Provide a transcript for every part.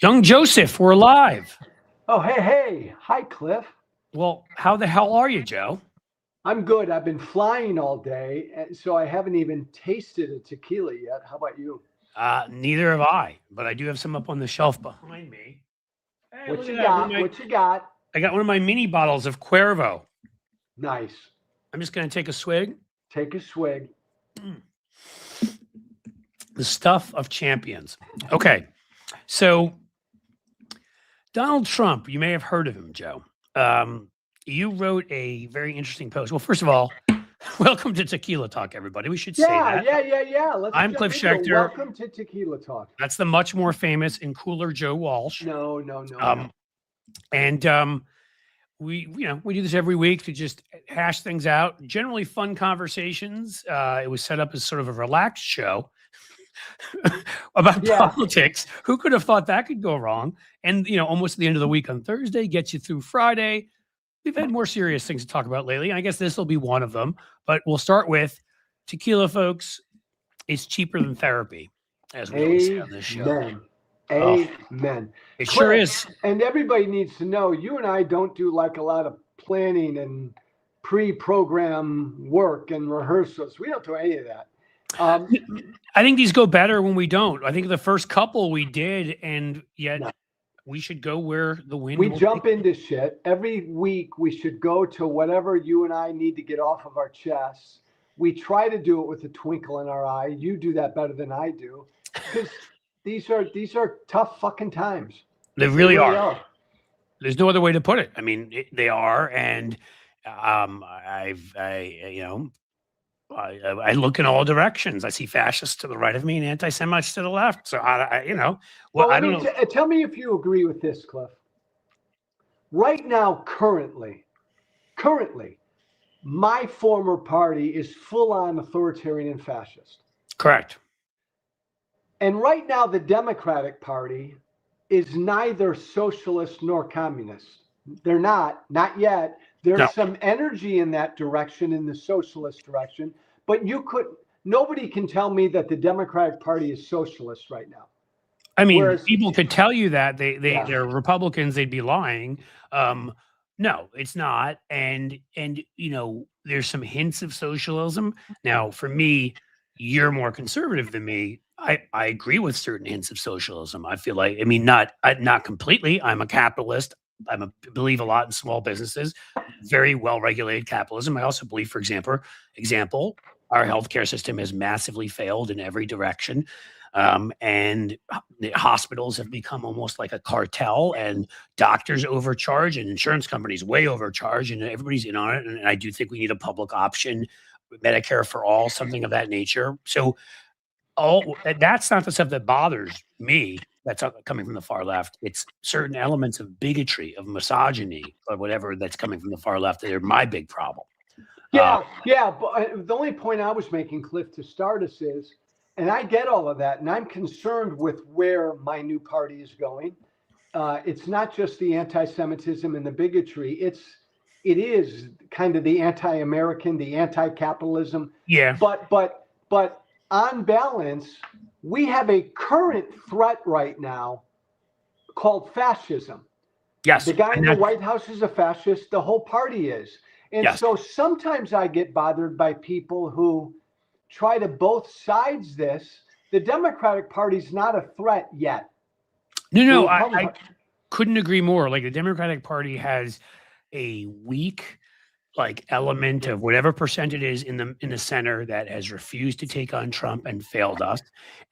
Young Joseph, we're live. Oh, hey. Hi, Cliff. Well, how the hell are you, Joe? I'm good. I've been flying all day, so I haven't even tasted a tequila yet. How about you? Neither have I, but I do have some up on the shelf behind me. Hey, What look you at that. got? What you got? I got one of my mini bottles of Cuervo. Nice. I'm just going to take a swig. Take a swig. The stuff of champions. Okay, so Donald Trump, you may have heard of him, Joe. You wrote a very interesting post. Well, first of all, welcome to Tequila Talk, everybody. We should say that. Yeah. I'm Cliff Schechter. Welcome to Tequila Talk. That's the much more famous and cooler Joe Walsh. No. And we do this every week to just hash things out. Generally fun conversations. It was set up as sort of a relaxed show about politics. Who could have thought that could go wrong? And almost at the end of the week on Thursday gets you through Friday. We've had more serious things to talk about lately, and I guess this will be one of them. But we'll start with tequila, folks. It's cheaper than therapy, as we always say on this show. Amen. It sure is. And everybody needs to know, you and I don't do like a lot of planning and pre-program work and rehearsals. We don't do any of that. I think these go better when we don't. I think the first couple we did, and yet we should go where the wind. We jump into shit. Every week we should go to whatever you and I need to get off of our chests. We try to do it with a twinkle in our eye. You do that better than I do, because these are tough fucking times. They really are. There's no other way to put it. I mean, they are, and I look in all directions. I see fascists to the right of me and anti-Semites to the left. So I don't know. Tell me if you agree with this, Cliff. Right now, currently, my former party is full-on authoritarian and fascist. Correct. And right now, the Democratic Party is neither socialist nor communist. They're not yet. There's some energy in that direction, in the socialist direction, but nobody can tell me that the Democratic Party is socialist right now. I mean, people could tell you that they're Republicans, they'd be lying. No, it's not. And there's some hints of socialism. Now, for me, you're more conservative than me. I agree with certain hints of socialism. I feel like, not completely. I'm a capitalist. Believe a lot in small businesses, very well-regulated capitalism. I also believe, for example, our healthcare system has massively failed in every direction. And the hospitals have become almost like a cartel, and doctors overcharge and insurance companies way overcharge, and everybody's in on it. And I do think we need a public option, Medicare for all, something of that nature. So that's not the stuff that bothers me. That's coming from the far left. It's certain elements of bigotry, of misogyny, or whatever that's coming from the far left that are my big problem. But the only point I was making, Cliff, to start us is, and I get all of that, and I'm concerned with where my new party is going. It's not just the anti-Semitism and the bigotry. It is kind of the anti-American, the anti-capitalism. Yeah. But on balance, we have a current threat right now called fascism. Yes. The guy in the White House is a fascist. The whole party is. And so sometimes I get bothered by people who try to both sides this. The Democratic Party's not a threat yet. No, I couldn't agree more. Like, the Democratic Party has a weak element of whatever percent it is in the center that has refused to take on Trump and failed us,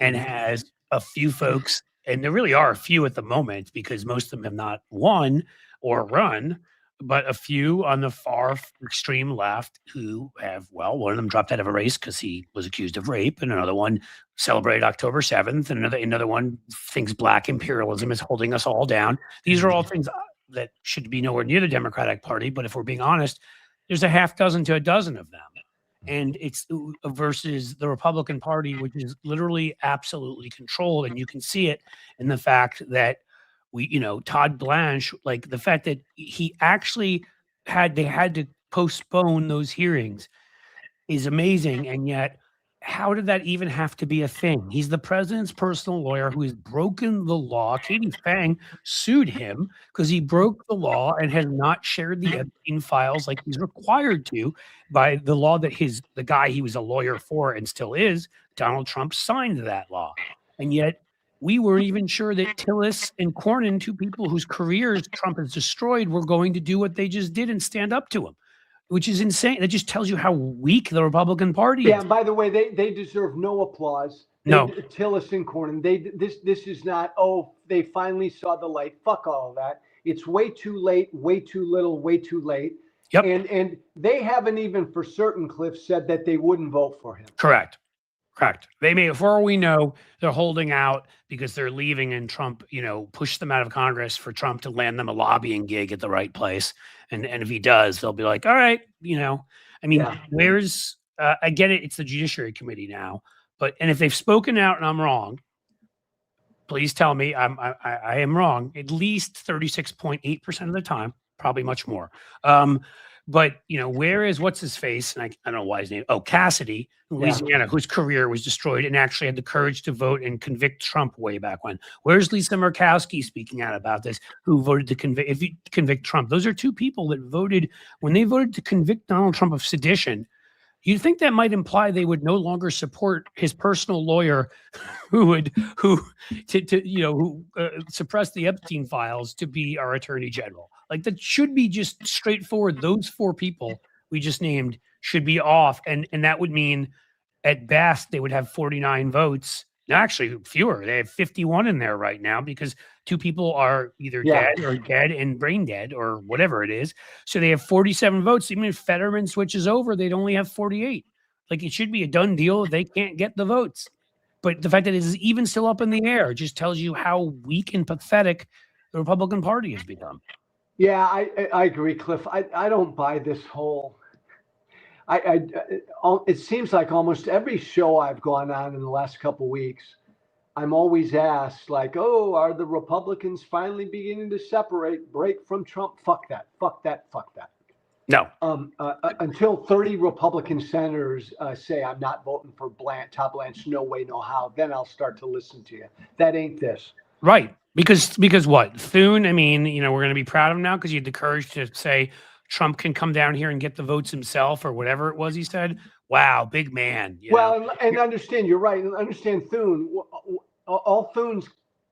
and has a few folks, and there really are a few at the moment because most of them have not won or run, but a few on the far extreme left who have, one of them dropped out of a race because he was accused of rape, and another one celebrated October 7th, and another one thinks black imperialism is holding us all down. These are all things that should be nowhere near the Democratic Party, but if we're being honest, there's a half dozen to a dozen of them. And it's versus the Republican Party, which is literally absolutely controlled. And you can see it in the fact that Todd Blanche, the fact that he actually they had to postpone those hearings is amazing. And yet how did that even have to be a thing? He's the president's personal lawyer who has broken the law. Katie Fang sued him because he broke the law and has not shared the Epstein files like he's required to by the law that the guy he was a lawyer for and still is, Donald Trump, signed that law. And yet we weren't even sure that Tillis and Cornyn, two people whose careers Trump has destroyed, were going to do what they just did and stand up to him, which is insane. That just tells you how weak the Republican Party is. Yeah, and by the way, they deserve no applause. No. Tillis and Cornyn, this is not, oh, they finally saw the light. Fuck all of that. It's way too late, way too little, way too late. Yep. And they haven't even for certain, Cliff, said that they wouldn't vote for him. Correct. They may, for all we know, they're holding out because they're leaving and Trump, pushed them out of Congress for Trump to land them a lobbying gig at the right place. And if he does, they'll be like, all right, where's, I get it. It's the Judiciary Committee now, and if they've spoken out and I'm wrong, please tell me I am wrong at least 36.8% of the time, probably much more. But, where is what's his face? And I don't know why his name. Oh, Cassidy, Louisiana, whose career was destroyed and actually had the courage to vote and convict Trump way back when. Where's Lisa Murkowski speaking out about this, who voted to convict Trump? Those are two people that voted when they voted to convict Donald Trump of sedition. You'd think that might imply they would no longer support his personal lawyer who suppressed the Epstein files to be our attorney general. Like, that should be just straightforward. Those four people we just named should be off. And that would mean at best they would have 49 votes. Actually, fewer. They have 51 in there right now because two people are either dead and brain dead or whatever it is. So they have 47 votes. Even if Fetterman switches over, they'd only have 48. Like, it should be a done deal if they can't get the votes. But the fact that it is even still up in the air just tells you how weak and pathetic the Republican Party has become. Yeah, I agree, Cliff. I don't buy this whole. It seems like almost every show I've gone on in the last couple of weeks, I'm always asked, like, oh, are the Republicans finally beginning to break from Trump? Fuck that. No. Until 30 Republican senators say I'm not voting for Todd Blanche, no way, no how, then I'll start to listen to you. That ain't this. Right. Because what? Thune, we're going to be proud of him now because you had the courage to say Trump can come down here and get the votes himself or whatever it was he said. Wow, big man. And understand, you're right. And understand Thune, all Thune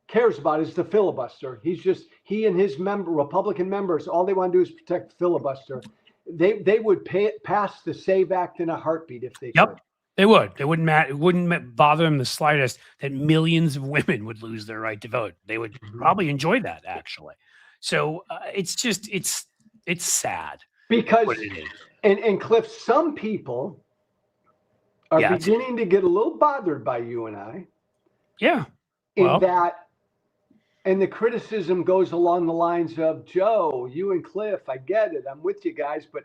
cares about is the filibuster. He and his Republican members, all they want to do is protect the filibuster. They would pass the SAVE Act in a heartbeat if they could. They would. It wouldn't bother them the slightest that millions of women would lose their right to vote. They would probably enjoy that, actually. So it's sad because what it is. And Cliff, some people are beginning to get a little bothered by you and I. Yeah. And the criticism goes along the lines of, Joe, you and Cliff, I get it. I'm with you guys, but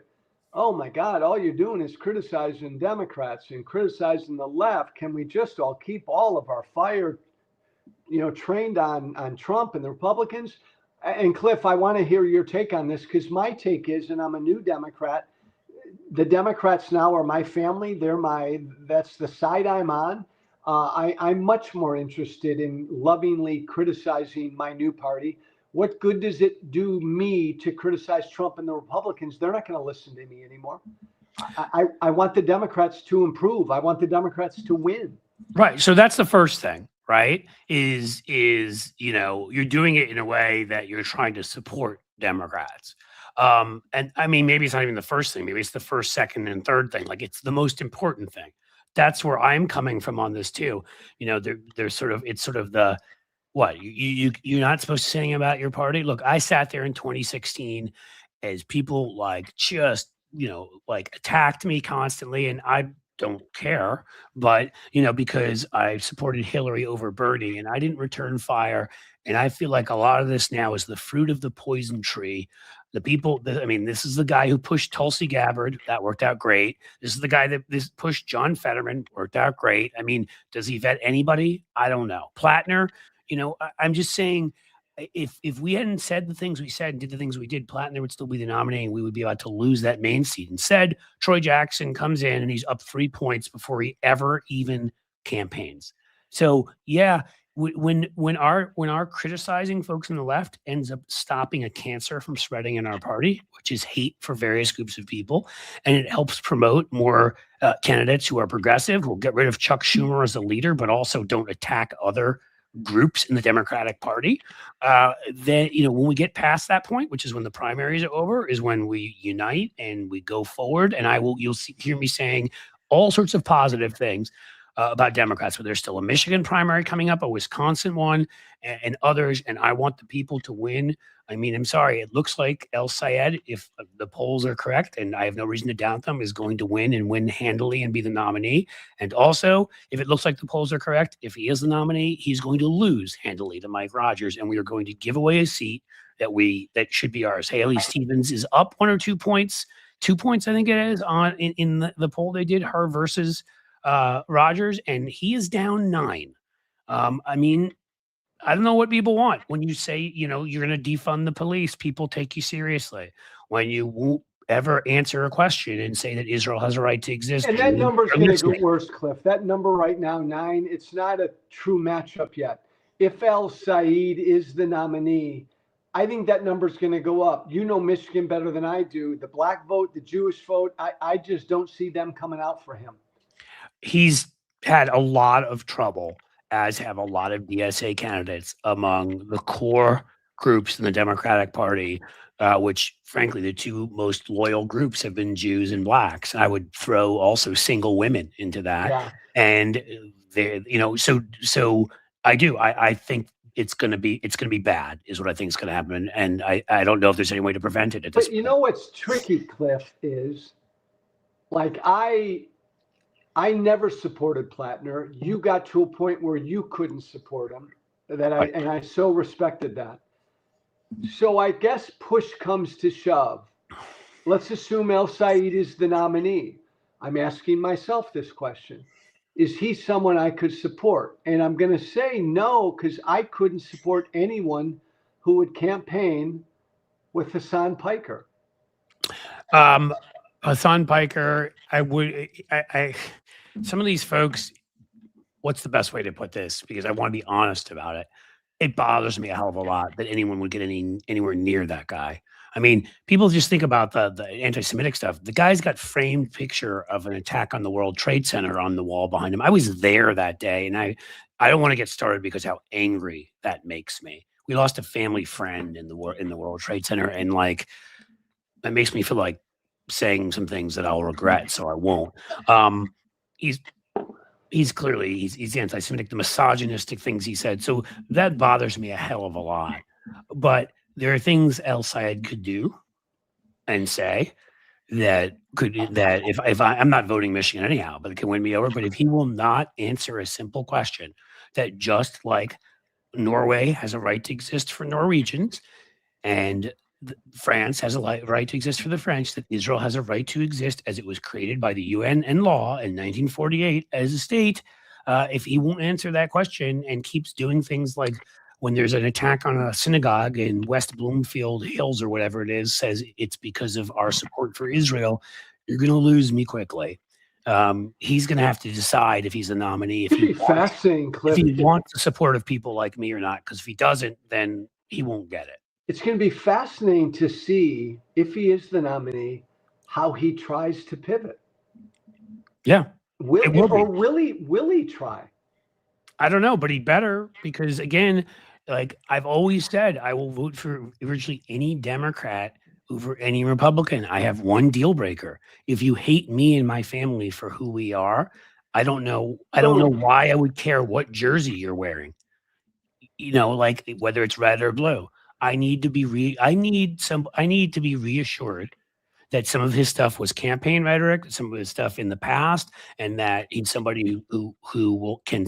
oh my God, all you're doing is criticizing Democrats and criticizing the left. Can we just all keep all of our fire, trained on Trump and the Republicans? And Cliff, I want to hear your take on this because my take is, and I'm a new Democrat, the Democrats now are my family. That's the side I'm on. I'm much more interested in lovingly criticizing my new party. What good does it do me to criticize Trump and the Republicans? They're not going to listen to me anymore. I want the Democrats to improve. I want the Democrats to win. Right. So that's the first thing, right? Is you're doing it in a way that you're trying to support Democrats. And maybe it's not even the first thing. Maybe it's the first, second, and third thing. Like, it's the most important thing. That's where I'm coming from on this too. It's sort of the, what, you're not supposed to say anything about your party? Look, I sat there in 2016 as people attacked me constantly, and I don't care, but because I supported Hillary over Bernie and I didn't return fire. And I feel like a lot of this now is the fruit of the poison tree. This is the guy who pushed Tulsi Gabbard. That worked out great. This is the guy that pushed John Fetterman. Worked out great. Does he vet anybody? I don't know. Plattner, I'm just saying, if we hadn't said the things we said and did the things we did, Plattner would still be the nominee, and we would be about to lose that Maine seat. Instead, Troy Jackson comes in and he's up 3 points before he ever even campaigns. So yeah, when our criticizing folks on the left ends up stopping a cancer from spreading in our party, which is hate for various groups of people, and it helps promote more candidates who are progressive, who will get rid of Chuck Schumer as a leader, but also don't attack other groups in the Democratic Party, then, when we get past that point, which is when the primaries are over, is when we unite and we go forward. And you'll hear me saying all sorts of positive things about Democrats, but there's still a Michigan primary coming up, a Wisconsin one, and others. And I want the people to win. I mean, I'm sorry. It looks like El Sayed, if the polls are correct, and I have no reason to doubt them, is going to win and win handily and be the nominee. And also, if it looks like the polls are correct, if he is the nominee, he's going to lose handily to Mike Rogers, and we are going to give away a seat that should be ours. Haley Stevens is up 1 or 2 points, 2 points, I think it is, on in the poll they did, her versus Rogers, and he is down 9. I mean, I don't know what people want. When you say, you're going to defund the police, people take you seriously. When you won't ever answer a question and say that Israel has a right to exist. And that number is going to get worse, Cliff. That number right now, 9, it's not a true matchup yet. If El Sayed is the nominee, I think that number is going to go up. You know Michigan better than I do. The black vote, the Jewish vote, I just don't see them coming out for him. He's had a lot of trouble, as have a lot of DSA candidates, among the core groups in the Democratic Party, which, frankly, the 2 most loyal groups have been Jews and blacks. I would throw also single women into that. Yeah. And so I do. I think it's going to be bad, is what I think is going to happen. And I don't know if there's any way to prevent it at this point. You know what's tricky, Cliff, is like I never supported Plattner. You got to a point where you couldn't support him, and I so respected that. So I guess push comes to shove. Let's assume El Sayed is the nominee. I'm asking myself this question. Is he someone I could support? And I'm going to say no, because I couldn't support anyone who would campaign with Hassan Piker. Hassan Piker, some of these folks, what's the best way to put this? Because I want to be honest about it. It bothers me a hell of a lot that anyone would get anywhere near that guy. I mean, people just think about the anti-Semitic stuff. The guy's got framed picture of an attack on the World Trade Center on the wall behind him. I was there that day, and I don't want to get started because how angry that makes me. We lost a family friend in the World Trade Center, and like that makes me feel like saying some things that I'll regret, so I won't. He's clearly he's anti-Semitic, the misogynistic things he said. So that bothers me a hell of a lot. But there are things El Sayed could do and say that if I'm not voting Michigan anyhow, but it can win me over. But if he will not answer a simple question that just like Norway has a right to exist for Norwegians, and France has a right to exist for the French, that Israel has a right to exist as it was created by the UN and law in 1948 as a state. If he won't answer that question and keeps doing things like when there's an attack on a synagogue in West Bloomfield Hills or whatever it is, says it's because of our support for Israel, you're going to lose me quickly. He's going to have to decide if he's a nominee, if he wants the support of people like me or not, because if he doesn't, then he won't get it. It's going to be fascinating to see, if he is the nominee, how he tries to pivot. Yeah. Will he try? I don't know, but he better, because again, like I've always said, I will vote for virtually any Democrat over any Republican. I have one deal breaker. If you hate me and my family for who we are, I don't know why I would care what jersey you're wearing. Like whether it's red or blue. I need to be reassured that some of his stuff was campaign rhetoric, some of his stuff in the past, and that he's somebody who can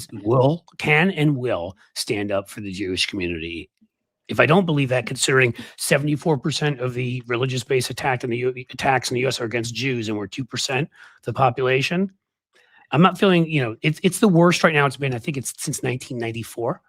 and will stand up for the Jewish community. If I don't believe that, considering 74% of the religious base attacks in the U.S. are against Jews, and we're 2% of the population, I'm not feeling. It's the worst right now. It's been, I think it's since 1994.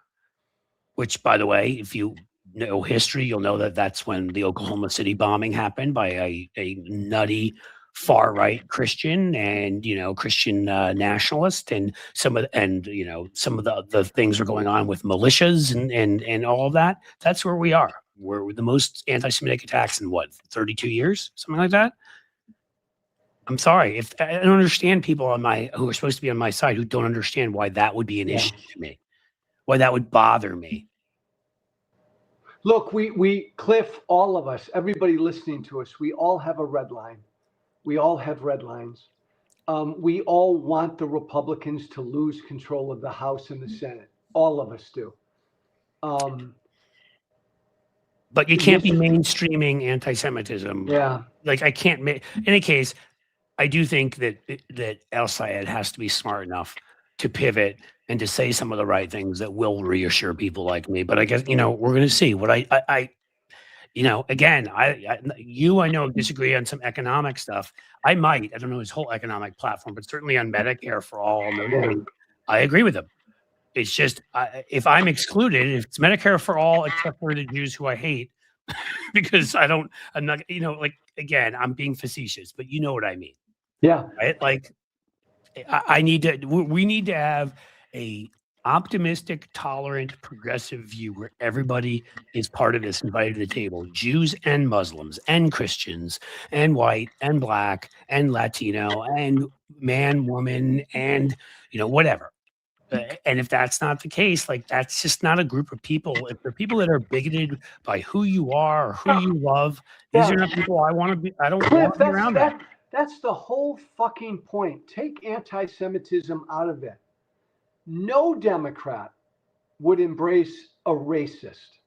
Which, by the way, if you know history, you'll know that that's when the Oklahoma City bombing happened by a nutty far-right Christian and, Christian nationalist, and some of the things are going on with militias and all of that. That's where we are. We're the most anti-Semitic attacks in 32 years, something like that. I'm sorry if I don't understand people who are supposed to be on my side who don't understand why that would be an issue to me, why that would bother me. Look, Cliff, all of us, everybody listening to us, we all have a red line. We all have red lines. We all want the Republicans to lose control of the House and the Senate. All of us do. But you can't be mainstreaming anti-Semitism. Yeah. Like I can't in any case, I do think that El Sayed has to be smart enough to pivot and to say some of the right things that will reassure people like me. But I guess, we're going to see what again, I know disagree on some economic stuff. I don't know his whole economic platform, but certainly on Medicare for all, I agree with him. It's just, if I'm excluded, if it's Medicare for all, except for the Jews who I hate, because I'm not, again, I'm being facetious, but you know what I mean. Yeah. Right? Like, we need to have a optimistic, tolerant, progressive view where everybody is part of this, invited to the table. Jews and Muslims and Christians and white and black and Latino and man, woman, and whatever. And if that's not the case, that's just not a group of people. If they're people that are bigoted by who you are or who you love, these are not people I want to be. I don't want to be around that. That's the whole fucking point. Take anti-Semitism out of it. No Democrat would embrace a racist.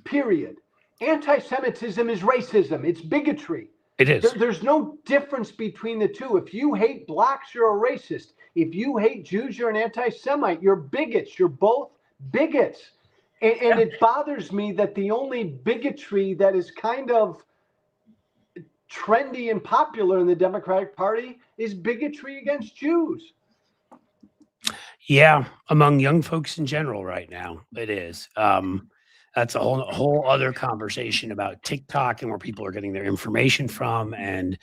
Period. Anti-Semitism is racism. It's bigotry. It is. There's no difference between the two. If you hate blacks, you're a racist. If you hate Jews, you're an anti-Semite. You're bigots. You're both bigots. And it bothers me that the only bigotry that is kind of trendy and popular in the Democratic Party is bigotry against Jews. Yeah, among young folks in general right now, it is. That's a whole other conversation about TikTok and where people are getting their information from. And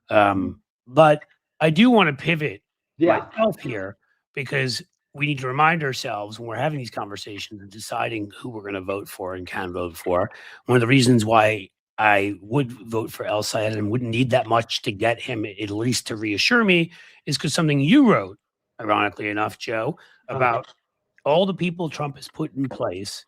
but I do want to pivot myself here, because we need to remind ourselves when we're having these conversations and deciding who we're going to vote for and can vote for. One of the reasons why I would vote for El Sayed and wouldn't need that much to get him at least to reassure me is because something you wrote, ironically enough, Joe, about all the people Trump has put in place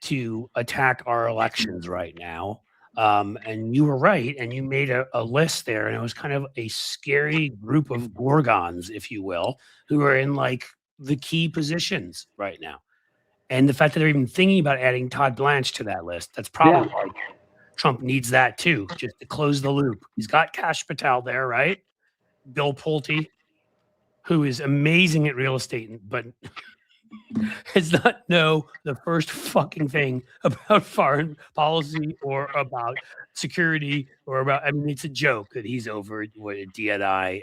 to attack our elections right now. And you were right. And you made a list there, and it was kind of a scary group of Gorgons, if you will, who are in the key positions right now. And the fact that they're even thinking about adding Todd Blanche to that list, that's probably why Trump needs that too, just to close the loop. He's got Kash Patel there, right? Bill Pulte, who is amazing at real estate, but does not know the first fucking thing about foreign policy or about security or about, it's a joke that he's over at DNI.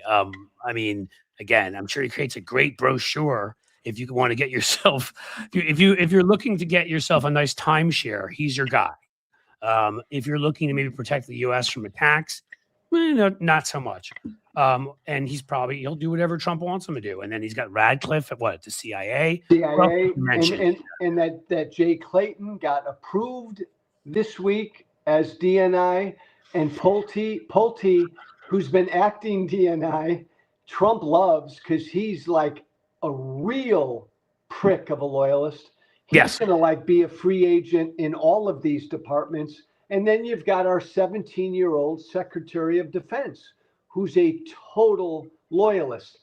Again, I'm sure he creates a great brochure if you want to get yourself, if you're looking to get yourself a nice timeshare, he's your guy. If you're looking to maybe protect the U.S. from attacks, not so much. And he'll do whatever Trump wants him to do. And then he's got Radcliffe at the CIA. And that Jay Clayton got approved this week as DNI, and Pulte, who's been acting DNI, Trump loves because he's like a real prick of a loyalist. He's going to be a free agent in all of these departments. And then you've got our 17-year-old Secretary of Defense, who's a total loyalist.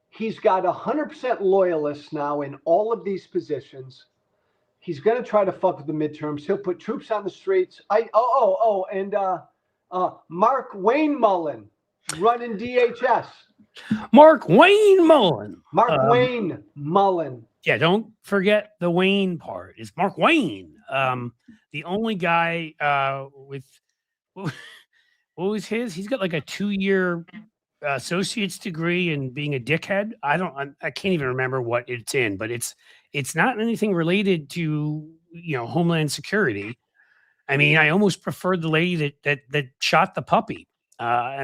He's got 100% loyalists now in all of these positions. He's going to try to fuck with the midterms. He'll put troops on the streets. And Mark Wayne Mullen running DHS. Mark Wayne Mullen. Wayne Mullen. Yeah, don't forget the Wayne part. It's Mark Wayne. The only guy with what was his? He's got like a 2-year associate's degree in being a dickhead. I can't even remember what it's in, but it's not anything related to Homeland Security. I mean, I almost preferred the lady that shot the puppy. I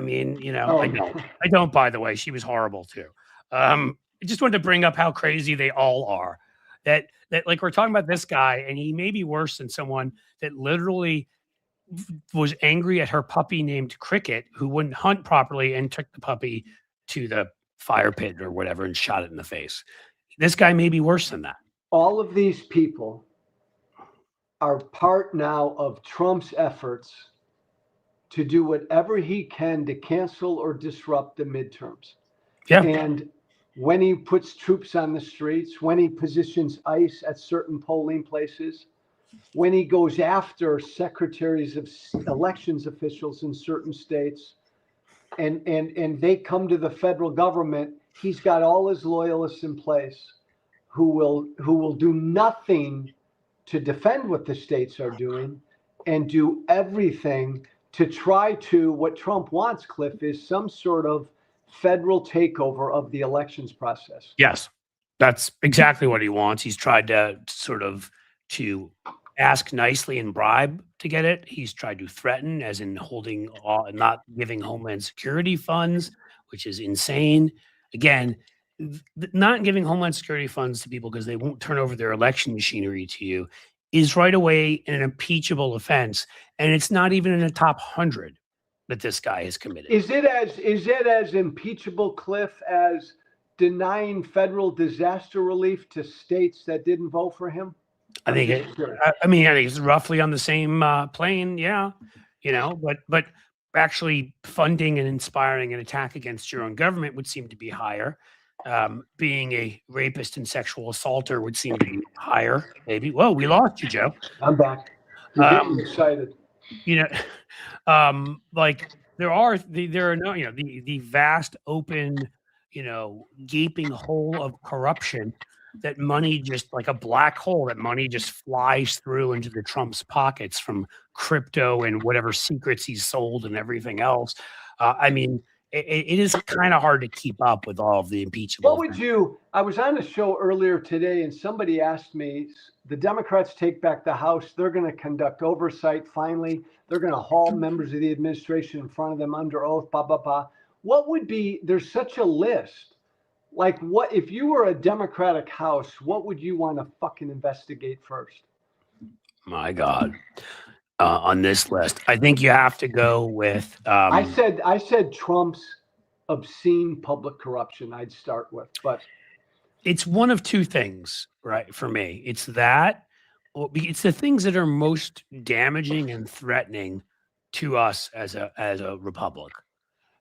don't, by the way, she was horrible too. I just wanted to bring up how crazy they all are. That like we're talking about this guy, and he may be worse than someone that literally was angry at her puppy named Cricket, who wouldn't hunt properly and took the puppy to the fire pit or whatever and shot it in the face. This guy may be worse than that. All of these people are part now of Trump's efforts to do whatever he can to cancel or disrupt the midterms. Yeah. And when he puts troops on the streets, when he positions ICE at certain polling places, when he goes after secretaries of elections officials in certain states, and they come to the federal government, he's got all his loyalists in place who will do nothing to defend what the states are doing and do everything to try to, what Trump wants, Cliff, is some sort of federal takeover of the elections process. Yes, that's exactly what he wants. He's tried to to ask nicely and bribe to get it. He's tried to threaten, as in not giving Homeland Security funds, which is insane. Again, not giving Homeland Security funds to people because they won't turn over their election machinery to you is right away an impeachable offense, and it's not even in the top 100 that this guy has committed. Is it as impeachable, Cliff, as denying federal disaster relief to states that didn't vote for him? I think it's roughly on the same plane, yeah. But actually funding and inspiring an attack against your own government would seem to be higher. Being a rapist and sexual assaulter would seem to be higher, maybe. Whoa, we lost you, Joe. I'm back. I'm getting excited. Like there are no, the vast open, gaping hole of corruption that money just like a black hole that money just flies through into the Trump's pockets from crypto and whatever secrets he's sold and everything else. I mean, it is kind of hard to keep up with all of the impeachable. I was on a show earlier today and somebody asked me, the Democrats take back the House. They're going to conduct oversight. Finally, they're going to haul members of the administration in front of them under oath, blah, blah, blah. What would be, there's such a list. Like, what if you were a Democratic House, what would you want to fucking investigate first? My God. On this list, I think you have to go with. I said Trump's obscene public corruption. I'd start with, but it's one of two things, right? For me, it's that, or it's the things that are most damaging and threatening to us as a republic.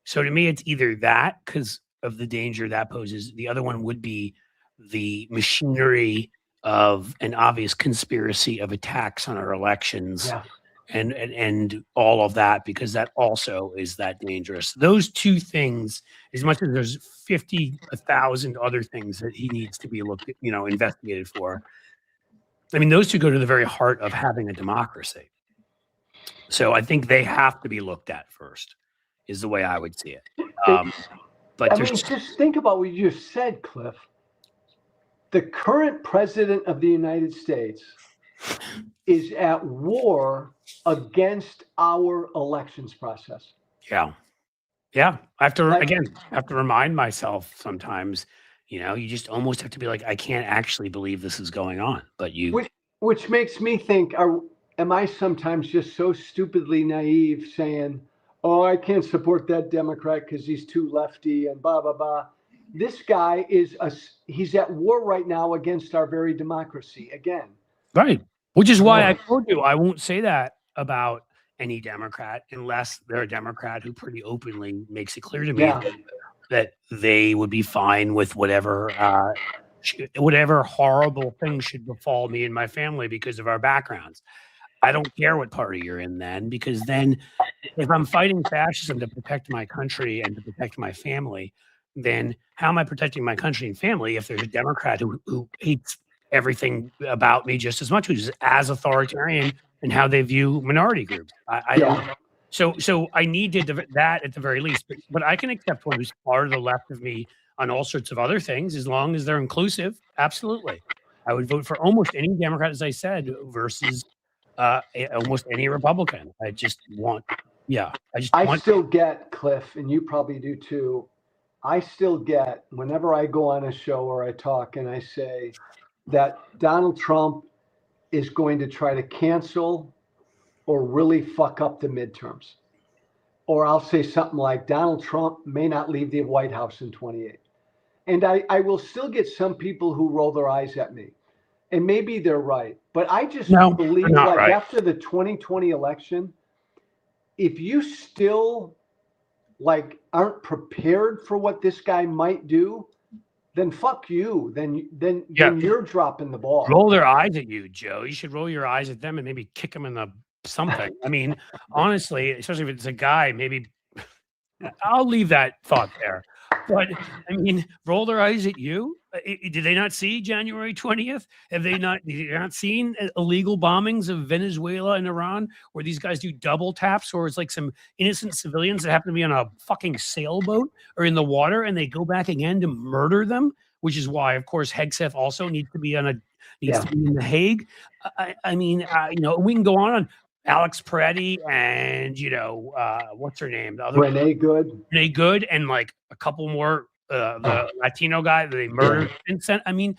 So to me, it's either that because of the danger that poses. The other one would be the machinery of an obvious conspiracy of attacks on our elections. Yeah. And all of that, because that also is that dangerous. Those two things, as much as there's 50,000 other things that he needs to be investigated for. I mean, those two go to the very heart of having a democracy. So I think they have to be looked at first, is the way I would see it. Just think about what you just said, Cliff. The current president of the United States is at war against our elections process. Yeah. I have to remind myself sometimes, you just almost have to be like, I can't actually believe this is going on, but which makes me think, am I sometimes just so stupidly naive saying, oh, I can't support that Democrat because he's too lefty and blah, blah, blah. This guy he's at war right now against our very democracy again. Right. Which is why I told you I won't say that about any Democrat unless they're a Democrat who pretty openly makes it clear to me that they would be fine with whatever horrible thing should befall me and my family because of our backgrounds. I don't care what party you're in then, because then if I'm fighting fascism to protect my country and to protect my family, then how am I protecting my country and family if there's a Democrat who hates everything about me just as much, who's as authoritarian in how they view minority groups? I don't know. So I need that at the very least, but I can accept one who's far to the left of me on all sorts of other things as long as they're inclusive. Absolutely. I would vote for almost any Democrat, as I said, versus almost any Republican. I just want, I still get, Cliff, and you probably do too. I still get, whenever I go on a show or I talk and I say that Donald Trump is going to try to cancel or really fuck up the midterms. Or I'll say something like Donald Trump may not leave the White House in 28. And I will still get some people who roll their eyes at me. And maybe they're right. But I just believe, like, right, after the 2020 election, if you still, like, aren't prepared for what this guy might do, then fuck you. Then you're dropping the ball. Roll their eyes at you, Joe. You should roll your eyes at them and maybe kick them in the something. I mean, honestly, especially if it's a guy, maybe I'll leave that thought there. But I mean, roll their eyes at you. Did they not see January 20th? Have they not seen illegal bombings of Venezuela and Iran, where these guys do double taps, or it's like some innocent civilians that happen to be on a fucking sailboat or in the water, and they go back again to murder them? Which is why, of course, Hegseth also needs to be to be in The Hague. I mean, we can go on. Alex Peretti and what's her name? The other Renee Good, and like a couple more the Latino guy that they murdered. Vincent. I mean,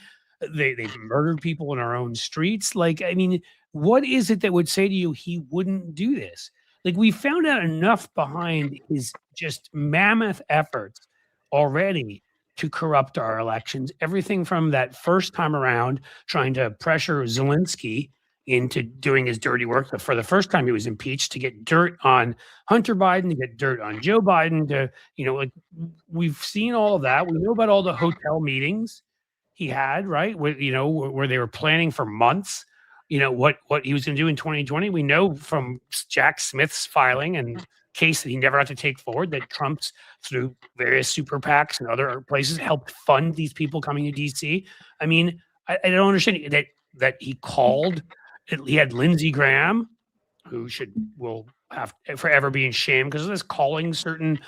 they've murdered people in our own streets. Like, I mean, what is it that would say to you he wouldn't do this? Like, we found out enough behind his just mammoth efforts already to corrupt our elections. Everything from that first time around trying to pressure Zelensky into doing his dirty work. For the first time he was impeached, to get dirt on Hunter Biden, to get dirt on Joe Biden, to, like, we've seen all of that. We know about all the hotel meetings he had, right? Where they were planning for months, what he was going to do in 2020. We know from Jack Smith's filing and case that he never had to take forward that Trump's, through various super PACs and other places, helped fund these people coming to DC. I mean, I don't understand that he called. He had Lindsey Graham, who will have forever be in shame because of this, calling certain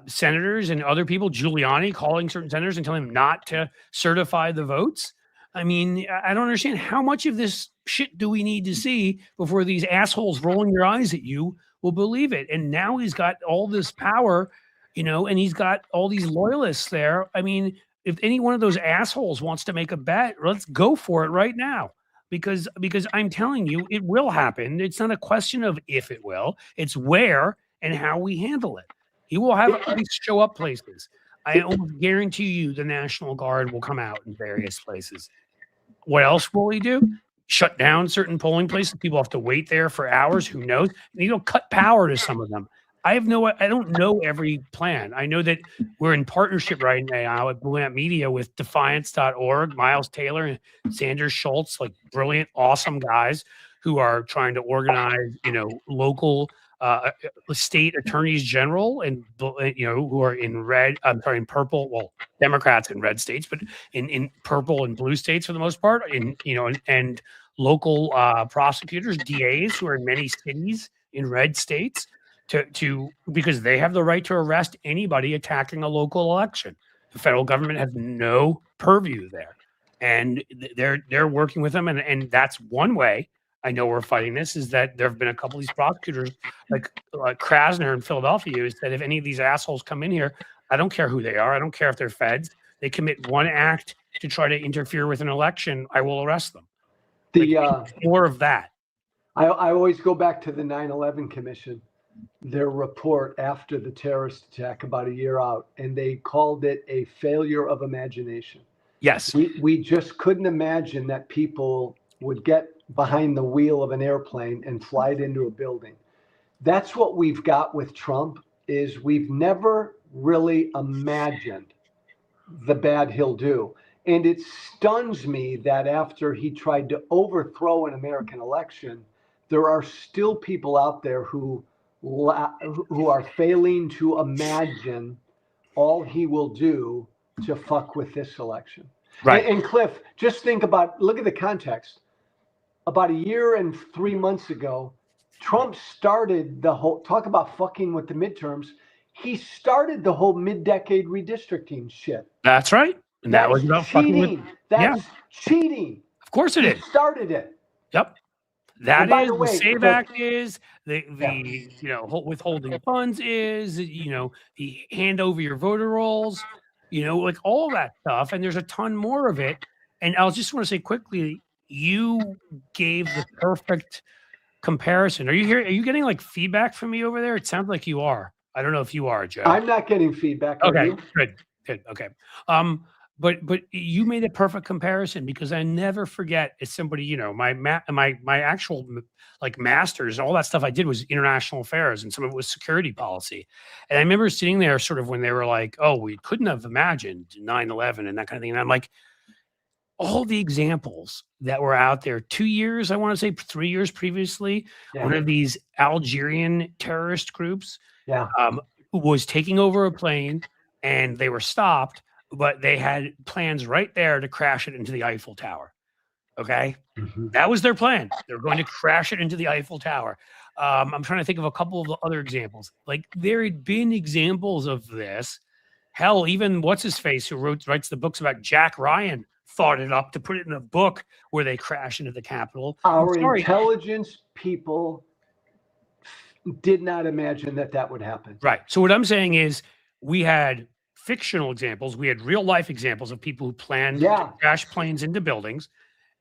senators and other people, Giuliani calling certain senators and telling them not to certify the votes. I mean, I don't understand, how much of this shit do we need to see before these assholes rolling their eyes at you will believe it? And now he's got all this power, and he's got all these loyalists there. I mean, if any one of those assholes wants to make a bet, let's go for it right now. Because I'm telling you, it will happen. It's not a question of if it will. It's where and how we handle it. He will have at least show up places. I almost guarantee you the National Guard will come out in various places. What else will he do? Shut down certain polling places. People have to wait there for hours. Who knows? And he'll cut power to some of them. I don't know every plan. I know that we're in partnership right now at Blue Ant Media with Defiance.org, Miles Taylor and Sanders Schultz, like brilliant, awesome guys who are trying to organize, local state attorneys general and, who are in purple, well, Democrats in red states, but in purple and blue states for the most part, and local prosecutors, DAs who are in many cities in red states. Because they have the right to arrest anybody attacking a local election. The federal government has no purview there, and they're working with them. And that's one way I know we're fighting this, is that there have been a couple of these prosecutors, like Krasner in Philadelphia, who said, if any of these assholes come in here, I don't care who they are. I don't care if they're feds. They commit one act to try to interfere with an election, I will arrest them. More of that. I always go back to the 9/11 Commission. Their report after the terrorist attack about a year out, and they called it a failure of imagination. Yes. We just couldn't imagine that people would get behind the wheel of an airplane and fly it into a building. That's what we've got with Trump, is we've never really imagined the bad he'll do. And it stuns me that after he tried to overthrow an American election, there are still people out there who are failing to imagine all he will do to fuck with this election. Right. And Cliff, just look at the context. About a year and 3 months ago, Trump started the whole, talk about fucking with the midterms. He started the whole mid-decade redistricting shit. That's right. And that was about fucking with, That's cheating. Of course it You is. started it. Yep. That by is the the way, SAVE the- Act is the you know, withholding funds is, you know, the hand over your voter rolls, you know, like all that stuff. And there's a ton more of it. And I just want to say quickly, you gave the perfect comparison. Are you here? Are you getting like feedback from me over there? It sounds like you are. I don't know if you are, Joe. I'm not getting feedback. Okay, You? good. Okay. But you made a perfect comparison because I never forget as somebody, you know, my actual like masters, all that stuff I did was international affairs and some of it was security policy. And I remember sitting there sort of when they were like, oh, we couldn't have imagined 9/11 and that kind of thing. And I'm like, all the examples that were out there 2 years, I want to say 3 years previously, one of these Algerian terrorist groups was taking over a plane and they were stopped, but they had plans right there to crash it into the Eiffel Tower. Okay. That was their plan. They were going to crash it into the Eiffel Tower. I'm trying to think of a couple of other examples. Like there had been examples of this. Hell, even what's his face who writes the books about Jack Ryan thought it up to put it in a book where they crash into the Capitol. Our intelligence people did not imagine that would happen. Right. So what I'm saying is we had fictional examples. We had real life examples of people who planned to crash planes into buildings.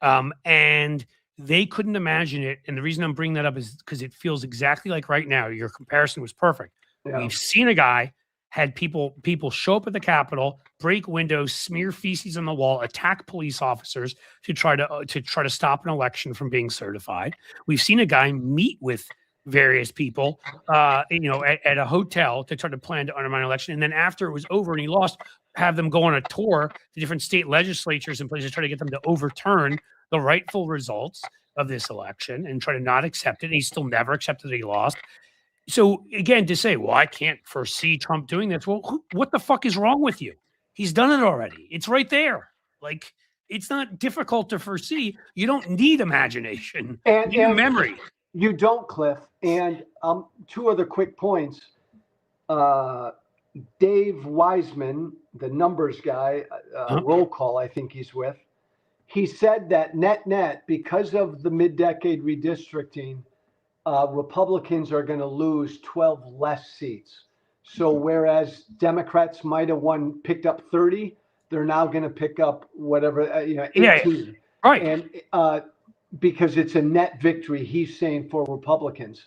And they couldn't imagine it. And the reason I'm bringing that up is because it feels exactly like right now. Your comparison was perfect. We've seen a guy had people show up at the Capitol, break windows, smear feces on the wall, attack police officers to try to stop an election from being certified. We've seen a guy meet with various people, you know, at a hotel to try to plan to undermine an election, and then after it was over and he lost, have them go on a tour to different state legislatures and places to try to get them to overturn the rightful results of this election and try to not accept it. And he still never accepted that he lost. So again, to say, well, I can't foresee Trump doing this. Well, what the fuck is wrong with you? He's done it already. It's right there. Like, it's not difficult to foresee. You don't need imagination. You need memory. You don't, Cliff. And two other quick points. Dave Wiseman, the numbers guy, roll call, I think he's with, he said that net, because of the mid-decade redistricting, Republicans are going to lose 12 less seats. So whereas Democrats might have picked up 30, they're now going to pick up whatever, 18. Yeah, right. And because it's a net victory, he's saying, for Republicans.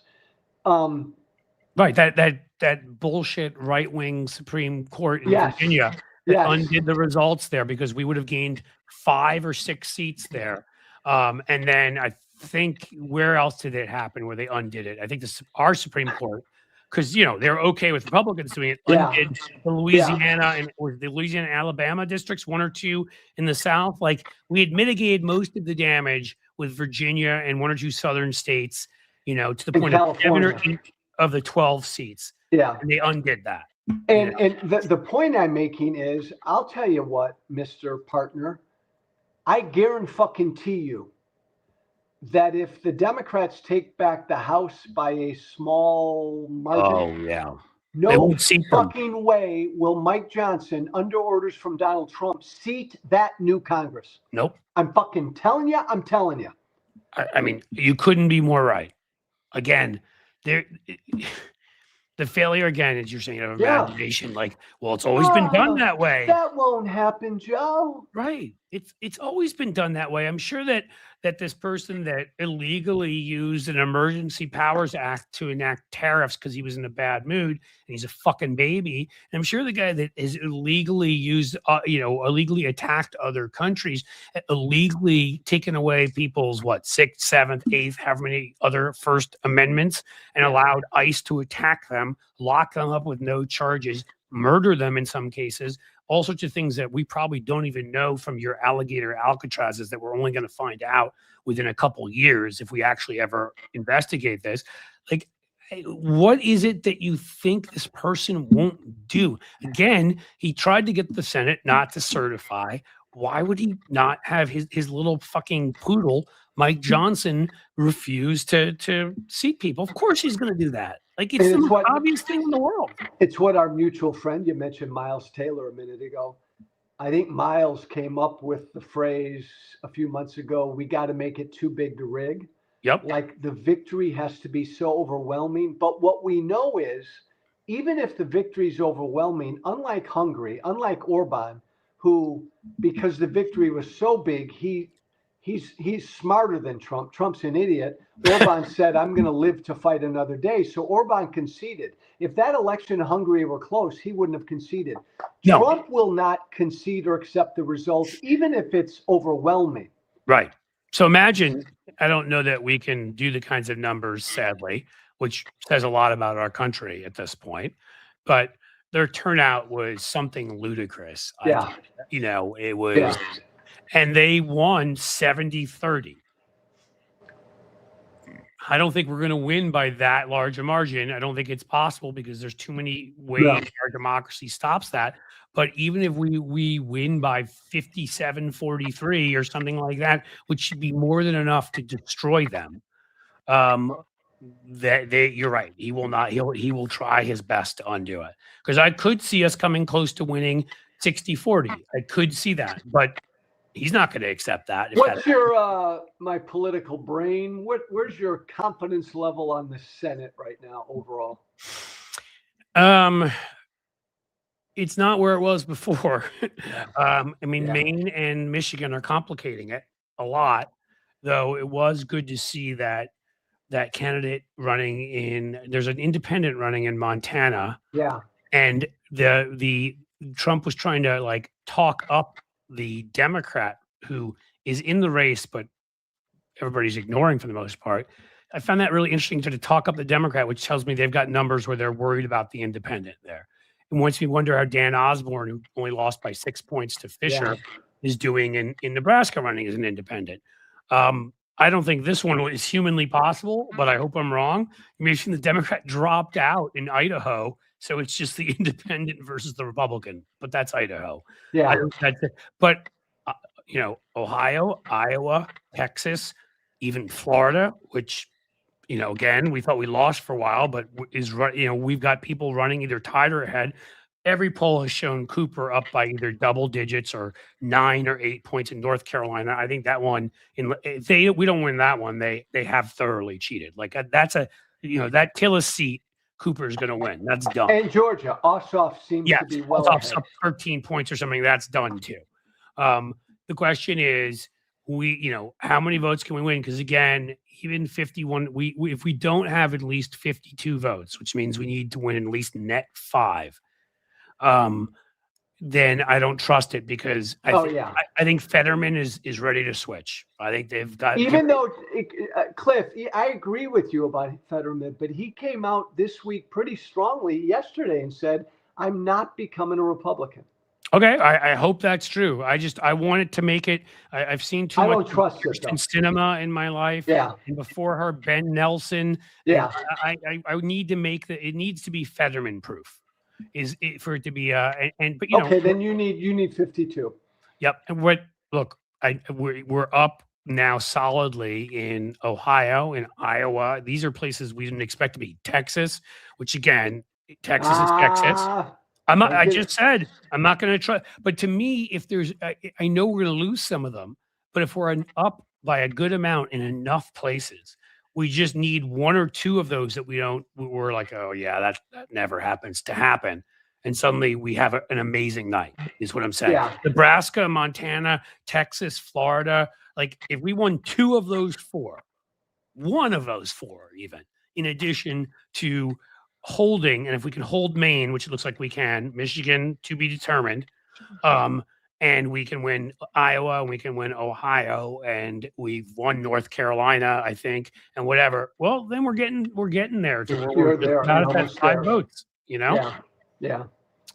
Right. That bullshit right-wing Supreme Court in Virginia that undid the results there because we would have gained 5 or 6 seats there. And then I think where else did it happen where they undid it? I think our Supreme Court, because, you know, they're okay with Republicans doing it, undid the Louisiana and the Louisiana and Alabama districts, 1 or 2 in the South. Like, we had mitigated most of the damage with Virginia and 1 or 2 southern states, you know, to the point of 7 or 8 of the 12 seats. Yeah. And they undid that. And the point I'm making is, I'll tell you what, Mr. Partner, I guarantee you that if the Democrats take back the House by a small margin, no fucking way will Mike Johnson, under orders from Donald Trump, seat that new Congress. Nope. I'm fucking telling you. I'm telling you. I mean, you couldn't be more right. Again, the failure again, as you're saying, of imagination. Like, well, it's always been done that way. That won't happen, Joe. Right. It's always been done that way. I'm sure that this person that illegally used an Emergency Powers Act to enact tariffs because he was in a bad mood and he's a fucking baby. And I'm sure the guy that is illegally used, illegally attacked other countries, illegally taken away people's 6th, 7th, 8th, however many other First Amendments, and allowed ICE to attack them, lock them up with no charges, murder them in some cases. All sorts of things that we probably don't even know from your alligator Alcatrazes that we're only going to find out within a couple years if we actually ever investigate this. Like, what is it that you think this person won't do? Again, he tried to get the Senate not to certify. Why would he not have his little fucking poodle, Mike Johnson, refuse to seat people? Of course he's going to do that. Like, it's the most obvious thing in the world. It's what our mutual friend, you mentioned Miles Taylor a minute ago. I think Miles came up with the phrase a few months ago, we got to make it too big to rig. Yep. Like the victory has to be so overwhelming. But what we know is, even if the victory is overwhelming, unlike Hungary, unlike Orban, who, because the victory was so big, he's smarter than Trump. Trump's an idiot. Orban said, I'm going to live to fight another day. So Orban conceded. If that election in Hungary were close, he wouldn't have conceded. No. Trump will not concede or accept the result, even if it's overwhelming. Right. So imagine, I don't know that we can do the kinds of numbers, sadly, which says a lot about our country at this point, but their turnout was something ludicrous. Yeah. It was, and they won 70-30. I don't think we're going to win by that large a margin. I don't think it's possible because there's too many ways our democracy stops that. But even if we win by 57-43 or something like that, which should be more than enough to destroy them, you're right. He will not. He will try his best to undo it, because I could see us coming close to winning 60-40. I could see that, but he's not going to accept that. What's your my political brain? Where's your confidence level on the Senate right now overall? It's not where it was before. Maine and Michigan are complicating it a lot, though it was good to see that candidate running there's an independent running in Montana. Yeah. And the Trump was trying to talk up the Democrat who is in the race, but everybody's ignoring for the most part. I found that really interesting to talk up the Democrat, which tells me they've got numbers where they're worried about the independent there. And once we wonder how Dan Osborne, who only lost by 6 points to Fisher, is doing in Nebraska running as an independent. I don't think this one is humanly possible, but I hope I'm wrong. You may have seen the Democrat dropped out in Idaho, so it's just the independent versus the Republican, but that's Idaho. Yeah. But, Ohio, Iowa, Texas, even Florida, which, again, we thought we lost for a while, but we've got people running either tied or ahead. Every poll has shown Cooper up by either double digits or 9 or 8 points in North Carolina. I think that one, if we don't win that one, they have thoroughly cheated. That's that Tillis seat, Cooper's going to win. That's done. And Georgia, Ossoff seems to be well ahead. 13 points or something. That's done too. The question is, how many votes can we win? Because again, even 51, if we don't have at least 52 votes, which means we need to win at least net 5. Then I don't trust it, because I think Fetterman is ready to switch. I think they've got, even though Cliff, I agree with you about Fetterman, but he came out this week pretty strongly yesterday and said, I'm not becoming a Republican. Okay, I hope that's true. I wanted to make it. I've seen too much. I don't trust Kirsten Sinema in my life. Yeah, and before her, Ben Nelson. Yeah, I need to make it needs to be Fetterman proof. For it to be okay, then you need 52. Yep. And we're up now solidly in Ohio and Iowa. These are places we didn't expect to be. Texas, which again, Texas is Texas. I just said I'm not going to try. But to me, if there's, I know we're going to lose some of them, but if we're up by a good amount in enough places, we just need 1 or 2 of those that we're like, oh yeah, that never happens to happen. And suddenly we have an amazing night, is what I'm saying. Yeah. Nebraska, Montana, Texas, Florida. If we won 2 of those 4, 1 of those 4 even, in addition to holding, and if we can hold Maine, which it looks like we can, Michigan to be determined, and we can win Iowa, and we can win Ohio, and we've won North Carolina, I think, and whatever. Well, then we're getting there. You're there. That's 5 votes, Yeah.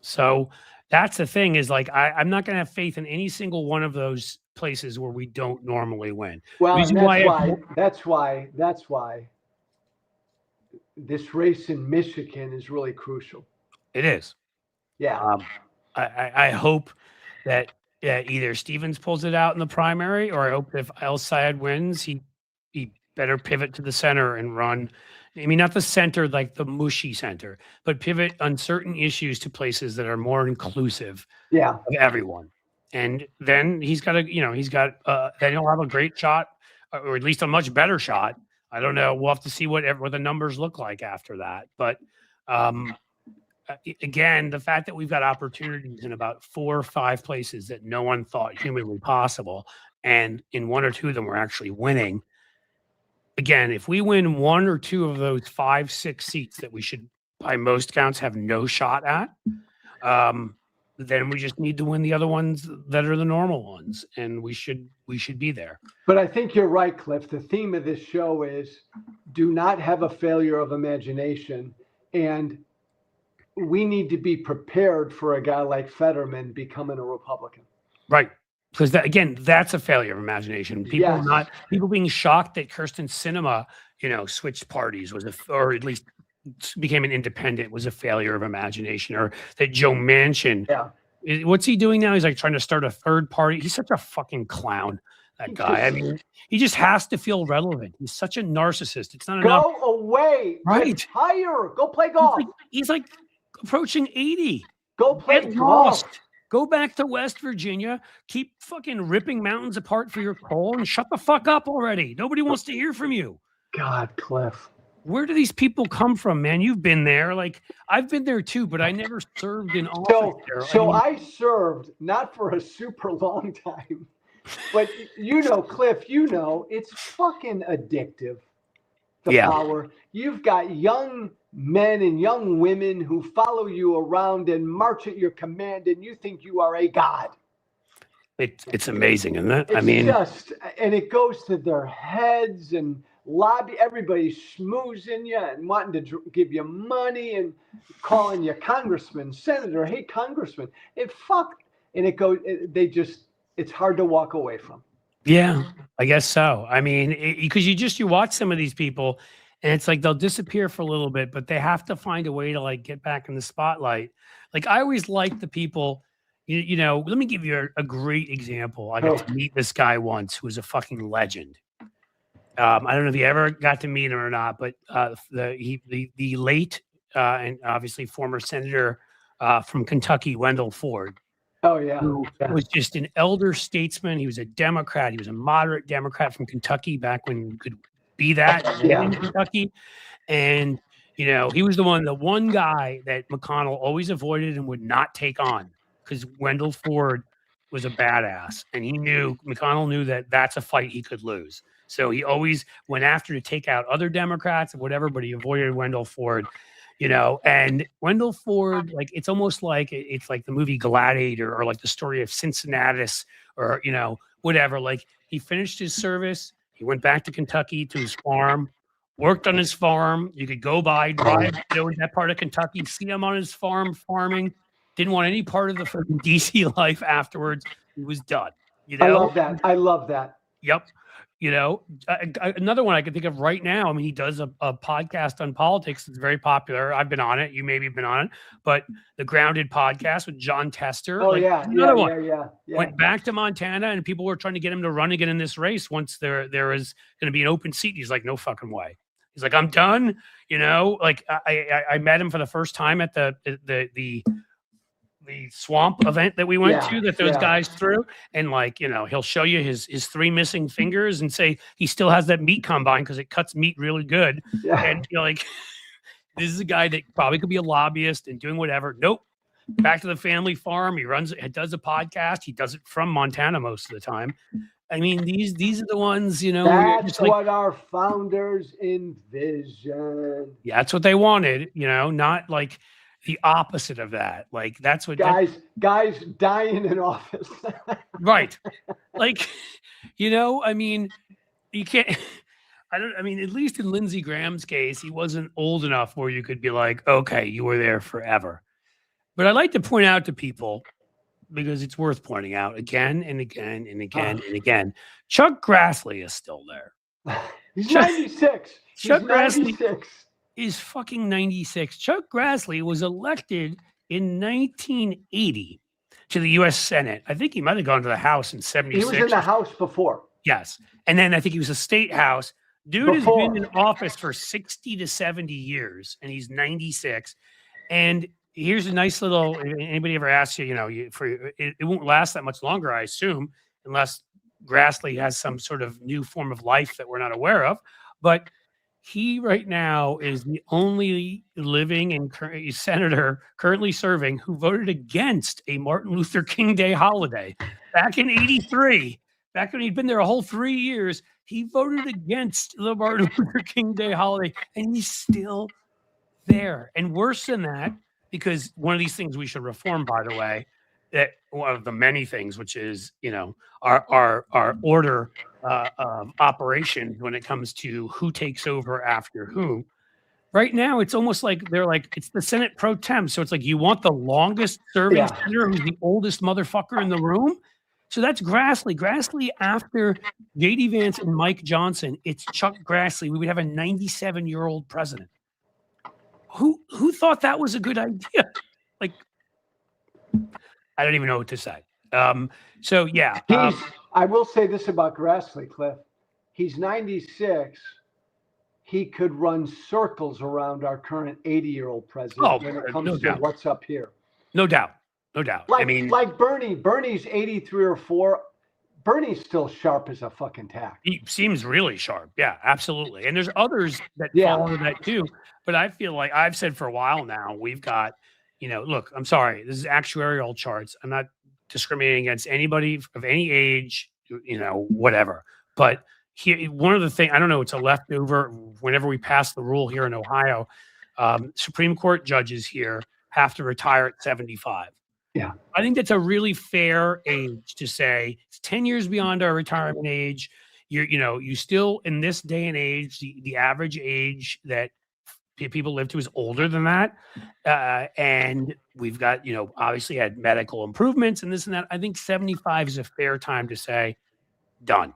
So that's the thing is I'm not going to have faith in any single one of those places where we don't normally win. Well, that's why this race in Michigan is really crucial. It is. Yeah. I hope that either Stevens pulls it out in the primary, or I hope if Al-Sayed wins, he better pivot to the center and run. I mean, not the center, like the mushy center, but pivot on certain issues to places that are more inclusive of everyone. And then he's got then he'll have a great shot, or at least a much better shot. I don't know. We'll have to see what the numbers look like after that. But again, the fact that we've got opportunities in about 4 or 5 places that no one thought humanly possible, and in 1 or 2 of them we're actually winning. Again, if we win 1 or 2 of those 5, 6 seats that we should, by most counts, have no shot at, then we just need to win the other ones that are the normal ones, and we should be there. But I think you're right, Cliff. The theme of this show is do not have a failure of imagination, and we need to be prepared for a guy like Fetterman becoming a Republican. Right. Because that's a failure of imagination. People being shocked that Kirsten Sinema, switched parties or at least became an independent was a failure of imagination, or that Joe Manchin. Yeah. What's he doing now? He's like trying to start a third party. He's such a fucking clown, that guy. I mean, he just has to feel relevant. He's such a narcissist. It's not enough. Go away. Right. Retire. Go play golf. He's like approaching 80. Go play golf. Go back to West Virginia. Keep fucking ripping mountains apart for your coal and shut the fuck up already. Nobody wants to hear from you. God, Cliff. Where do these people come from, man? You've been there. Like, I've been there too, but I never served in office there. So I served not for a super long time, but Cliff, it's fucking addictive. The power. You've got young men and young women who follow you around and march at your command, and you think you are a god. It's amazing, isn't it? And it goes to their heads and lobby. Everybody's schmoozing you and wanting to give you money and calling you congressman, senator. Hey, congressman. It's hard to walk away from. Yeah, I guess so. I mean, because you watch some of these people, and it's like they'll disappear for a little bit, but they have to find a way to like get back in the spotlight. Like, I always like the people, let me give you a great example. I got to meet this guy once who was a fucking legend. I don't know if you ever got to meet him or not, but the late and obviously former senator from Kentucky, Wendell Ford. Oh, yeah. Who was just an elder statesman. He was a Democrat. He was a moderate Democrat from Kentucky back when you could be that in Kentucky. And, he was the one guy that McConnell always avoided and would not take on, because Wendell Ford was a badass. And McConnell knew that that's a fight he could lose. So he always went after to take out other Democrats and whatever, but he avoided Wendell Ford. And Wendell Ford, like, it's almost like it's like the movie Gladiator, or like the story of Cincinnatus, or, whatever. Like, he finished his service. He went back to Kentucky to his farm, worked on his farm. You could go by, drive, in that part of Kentucky, see him on his farm farming. Didn't want any part of the fucking DC life afterwards. He was done. I love that. Yep. Another one I can think of right now. I mean, he does a podcast on politics. It's very popular. I've been on it. You maybe have been on it, but the Grounded podcast with John Tester. Oh, another one. Went back to Montana, and people were trying to get him to run again in this race once there is going to be an open seat. He's like, no fucking way. He's like, I'm done. Like, I met him for the first time at the swamp event that we went to, that those guys threw, and like, he'll show you his 3 missing fingers and say he still has that meat combine because it cuts meat really good. And you're like, this is a guy that probably could be a lobbyist and doing whatever. Nope. Back to the family farm. He does a podcast. He does it from Montana most of the time. I mean, these are the ones, that's what our founders envisioned. Yeah, that's what they wanted, not like the opposite of that. Like, that's what guys dying in office. Right. Like, I mean, you can't, at least in Lindsey Graham's case, he wasn't old enough where you could be like, okay, you were there forever. But I like to point out to people, because it's worth pointing out again and again and again and again, Chuck Grassley is still there. He's 96. Chuck Grassley is fucking 96. Chuck Grassley was elected in 1980 to the U.S. Senate. I think he might have gone to the House in 76. He was in the House before. Yes. And then I think he was a state House. Dude has been in office for 60 to 70 years, and he's 96. And here's a nice little. If anybody ever asks you, it won't last that much longer, I assume, unless Grassley has some sort of new form of life that we're not aware of. But he right now is the only living and senator currently serving who voted against a Martin Luther King Day holiday back in '83. Back when he'd been there a whole 3 years, he voted against the Martin Luther King Day holiday, and he's still there. And worse than that, because one of these things we should reform, by the way, that one of the many things, which is our order of operations when it comes to who takes over after who. Right now, it's almost like it's the Senate pro tem. So it's like you want the longest serving senator who's the oldest motherfucker in the room. So that's Grassley. Grassley after J.D. Vance and Mike Johnson, it's Chuck Grassley. We would have a 97-year-old president. Who thought that was a good idea? Like, I don't even know what to say. So yeah. I will say this about Grassley, Cliff. He's 96. He could run circles around our current 80-year-old president when it comes to what's up here. No doubt. No doubt. Like Bernie. Bernie's 83 or 4. Bernie's still sharp as a fucking tack. He seems really sharp. Yeah, absolutely. And there's others that fall into that too. But I feel like I've said for a while now, we've got, look, I'm sorry, this is actuarial charts. I'm not discriminating against anybody of any age, whatever. But here, one of the things, I don't know, it's a leftover. Whenever we pass the rule here in Ohio, Supreme Court judges here have to retire at 75. Yeah. I think that's a really fair age to say it's 10 years beyond our retirement age. You still in this day and age, the average age that people live to is older than that. And we've got, obviously had medical improvements and this and that. I think 75 is a fair time to say, done.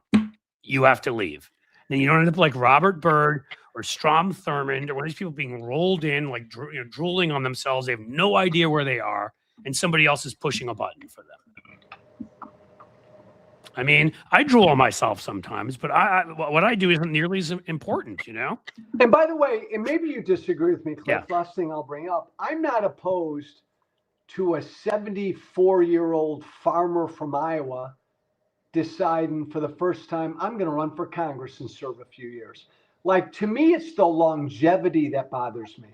You have to leave. Then you don't end up like Robert Byrd or Strom Thurmond or one of these people being rolled in, like drooling on themselves. They have no idea where they are. And somebody else is pushing a button for them. I mean, I drool on myself sometimes, but what I do isn't nearly as important, And by the way, and maybe you disagree with me, Cliff. Yeah. Last thing I'll bring up, I'm not opposed to a 74-year-old farmer from Iowa deciding for the first time, I'm going to run for Congress and serve a few years. Like, to me, it's the longevity that bothers me.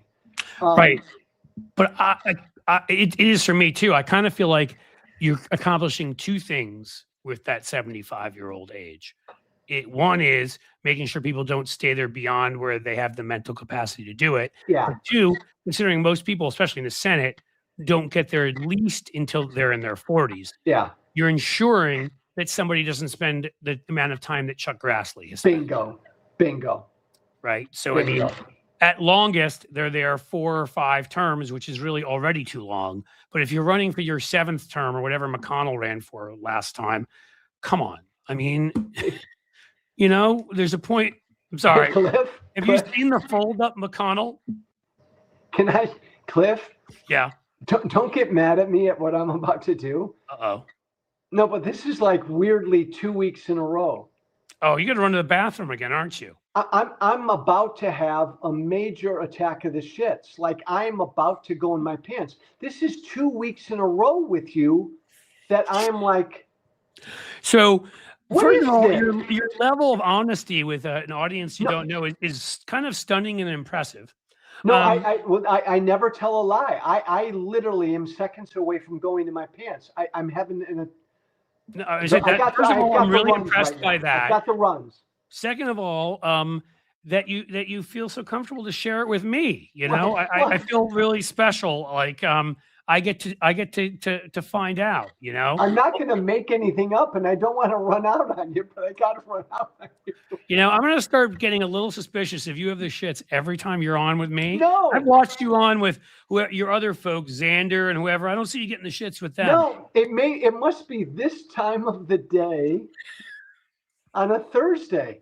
Right. But it is for me too. I kind of feel like you're accomplishing two things with that 75-year-old age. One is making sure people don't stay there beyond where they have the mental capacity to do it. Yeah. But two, considering most people, especially in the Senate, don't get there at least until they're in their 40s. Yeah. You're ensuring that somebody doesn't spend the amount of time that Chuck Grassley has spent. Bingo. Right. So, I mean, at longest, they're there 4 or 5 terms, which is really already too long. But if you're running for your 7th term or whatever McConnell ran for last time, come on. I mean, there's a point. I'm sorry. Have you seen the fold up McConnell? Cliff? Yeah. Don't get mad at me at what I'm about to do. Uh-oh. No, but this is like weirdly 2 weeks in a row. Oh, you're going to run to the bathroom again, aren't you? I'm about to have a major attack of the shits. Like, I'm about to go in my pants. This is 2 weeks in a row with you that I am like. So, first of all, your level of honesty with an audience you don't know is kind of stunning and impressive. No, I never tell a lie. I literally am seconds away from going to my pants. I'm having first of all, I'm really impressed by that. I got the runs. Second of all, that you feel so comfortable to share it with me. I feel really special. Like I get to find out. I'm not going to make anything up, and I don't want to run out on you, but I got to run out on you. I'm going to start getting a little suspicious if you have the shits every time you're on with me. No, I've watched you on with your other folks, Xander and whoever. I don't see you getting the shits with them. No, it must be this time of the day on a Thursday.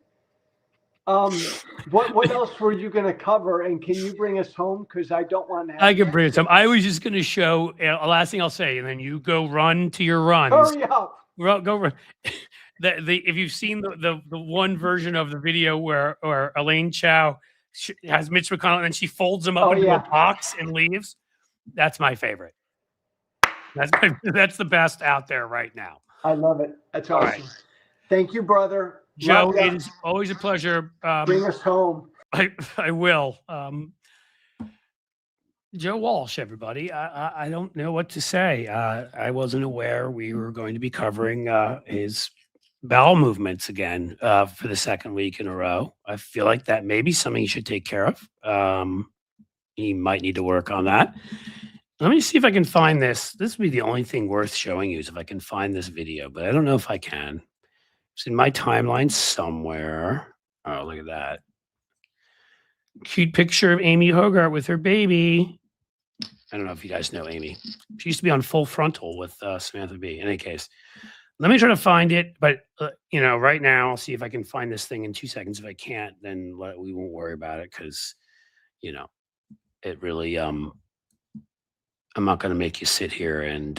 What else were you going to cover? And can you bring us home? Because I don't want to have. I can bring us home. I was just going to show last thing I'll say, and then you go run to your runs. Hurry up. Go run. If you've seen the one version of the video where Elaine Chao has Mitch McConnell and then she folds him up into a box and leaves. That's my favorite. That's the best out there right now. I love it. That's awesome. Right. Thank you, brother. Joe, it is always a pleasure. Bring us home. I will. Joe Walsh, everybody. I don't know what to say. I wasn't aware we were going to be covering his bowel movements again for the second week in a row. I feel like that may be something he should take care of. He might need to work on that. Let me see if I can find this. This would be the only thing worth showing you is if I can find this video, but I don't know if I can. It's in my timeline somewhere. Oh, look at that. Cute picture of Amy Hogarth with her baby. I don't know if you guys know Amy. She used to be on Full Frontal with Samantha Bee. In any case, let me try to find it. But, you know, right now, I'll see if I can find this thing in 2 seconds. If I can't, then we won't worry about it because, you know, it really I'm not going to make you sit here and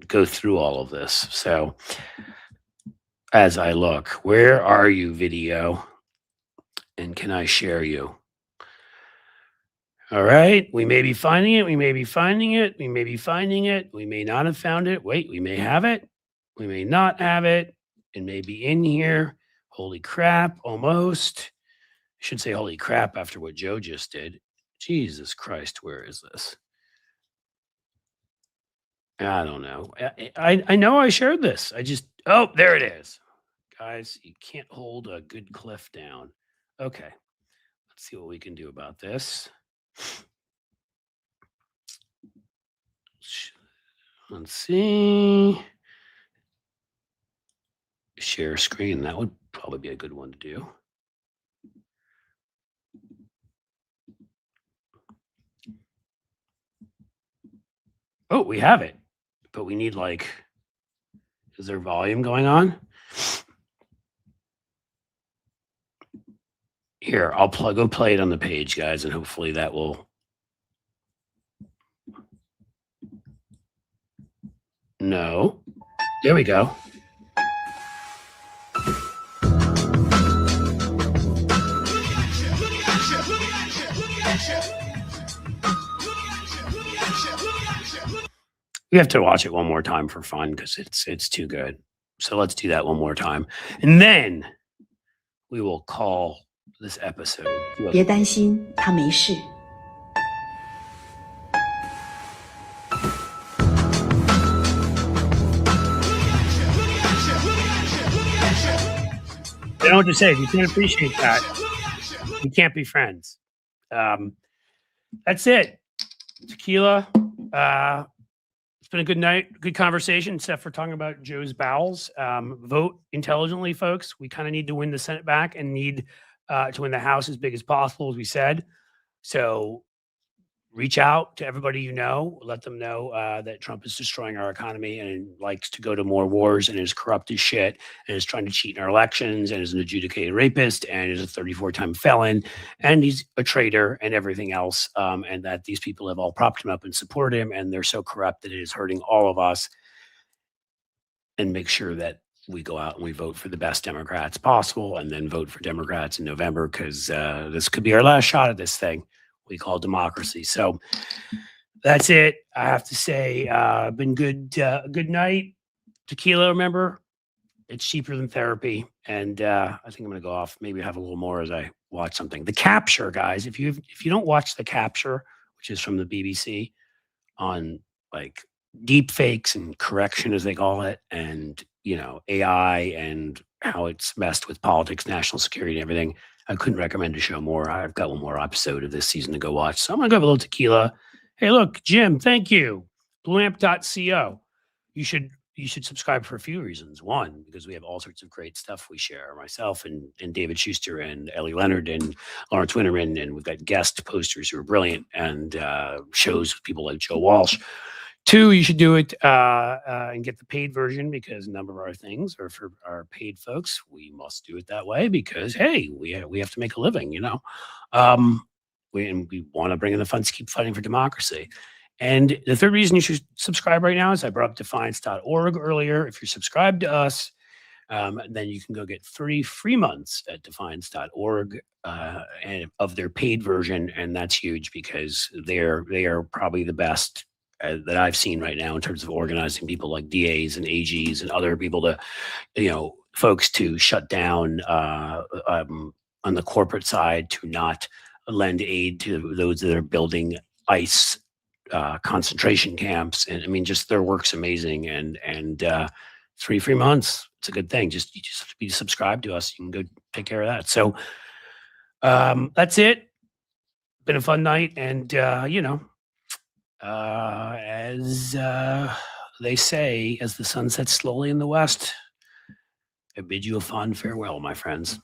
go through all of this. So as I look, where are you, video? And can I share you? All right. We may be finding it. We may be finding it. We may be finding it. We may not have found it. Wait, we may have it. We may not have it. It may be in here. Holy crap. Almost. I should say holy crap after what Joe just did. Jesus Christ. Where is this? I don't know. I know I shared this. Oh, there it is. Guys, you can't hold a good cliff down. Okay. Let's see what we can do about this. Let's see. Share screen. That would probably be a good one to do. Oh, we have it. But we need is there volume going on? Here, I'll go play it on the page, guys, and hopefully that will. No. There we go. We have to watch it one more time for fun because it's too good. So let's do that one more time. And then we will call this episode. 别担心，他没事。I don't know what to say. If you can't appreciate that, you can't be friends. That's it. Tequila. It's been a good night, good conversation, except for talking about Joe's bowels. Vote intelligently, folks. We kind of need to win the Senate back and need to win the House as big as possible, as we said. So reach out to everybody you know. Let them know that Trump is destroying our economy and likes to go to more wars and is corrupt as shit and is trying to cheat in our elections and is an adjudicated rapist and is a 34-time felon and he's a traitor and everything else. And that these people have all propped him up and supported him and they're so corrupt that it is hurting all of us. And make sure that we go out and we vote for the best Democrats possible and then vote for Democrats in November because this could be our last shot at this thing we call democracy. So that's it. I have to say, been good. Good night. Tequila, remember, it's cheaper than therapy. And I think I'm going to go off. Maybe have a little more as I watch something. The Capture, guys. If you don't watch The Capture, which is from the BBC on like deep fakes and correction, as they call it, and AI and how it's messed with politics, national security, and everything. I couldn't recommend a show more. I've got one more episode of this season to go watch. So I'm going to go have a little tequila. Hey, look, Jim, thank you. Blueamp.co. You should subscribe for a few reasons. One, because we have all sorts of great stuff we share, myself and David Schuster and Ellie Leonard and Lawrence Winterman. And we've got guest posters who are brilliant and shows with people like Joe Walsh. Two, you should do it and get the paid version because a number of our things are for our paid folks. We must do it that way because, hey, we have to make a living, we want to bring in the funds to keep fighting for democracy. And the third reason you should subscribe right now is I brought up defiance.org earlier. If you're subscribed to us, Then you can go get 3 free months at defiance.org and of their paid version, and that's huge because they are probably the best that I've seen right now in terms of organizing people like DAs and AGs and other people to, folks to shut down on the corporate side, to not lend aid to those that are building ICE concentration camps. And I mean, just their work's amazing. And 3 free months, it's a good thing. You just have to be subscribed to us. You can go take care of that. So that's it. Been a fun night. And, as they say, as the sun sets slowly in the west, I bid you a fond farewell, my friends.